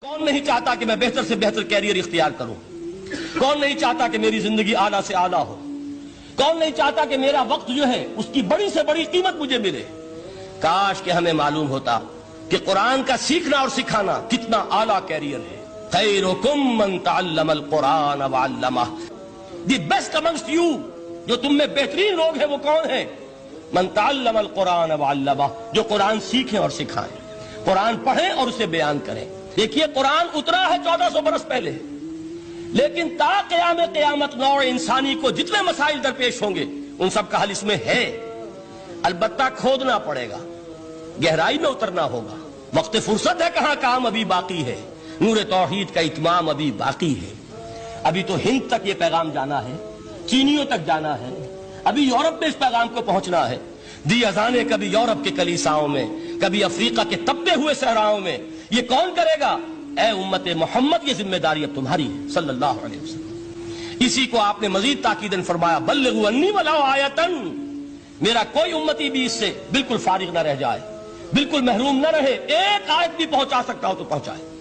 کون نہیں چاہتا کہ میں بہتر سے بہتر کیریئر اختیار کروں؟ کون نہیں چاہتا کہ میری زندگی اعلیٰ سے اعلیٰ ہو؟ کون نہیں چاہتا کہ میرا وقت جو ہے اس کی بڑی سے بڑی قیمت مجھے ملے؟ کاش کہ ہمیں معلوم ہوتا کہ قرآن کا سیکھنا اور سکھانا کتنا اعلیٰ کیریئر ہے۔ خیرکم من تعلم القرآن وعلمہ، دی بیسٹ امنگسٹ یو، جو تم میں بہترین لوگ ہیں وہ کون ہیں؟ من تعلم القرآن وعلمہ، جو قرآن سیکھیں اور سکھائیں، قرآن پڑھیں اور اسے بیان کریں۔ دیکھیے قرآن اترا ہے 1400 برس پہلے، لیکن تا قیام قیامت نوع انسانی کو جتنے مسائل درپیش ہوں گے ان سب کا حل اس میں ہے، البتہ کھودنا پڑے گا، گہرائی میں اترنا ہوگا۔ وقت فرصت ہے کہاں، کام ابھی باقی ہے، نور توحید کا اتمام ابھی باقی ہے۔ ابھی تو ہند تک یہ پیغام جانا ہے، چینیوں تک جانا ہے، ابھی یورپ میں اس پیغام کو پہنچنا ہے۔ دی اذانیں کبھی یورپ کے کلیساؤں میں، کبھی افریقہ کے تپتے ہوئے صحراؤں میں، یہ کون کرے گا؟ اے امت محمد، یہ ذمہ داری اب تمہاری ہے صلی اللہ علیہ وسلم۔ اسی کو آپ نے مزید تاکیداً فرمایا، بلغوا انی ولو آیۃ، میرا کوئی امتی بھی اس سے بالکل فارغ نہ رہ جائے، بالکل محروم نہ رہے، ایک آیت بھی پہنچا سکتا ہو تو پہنچائے۔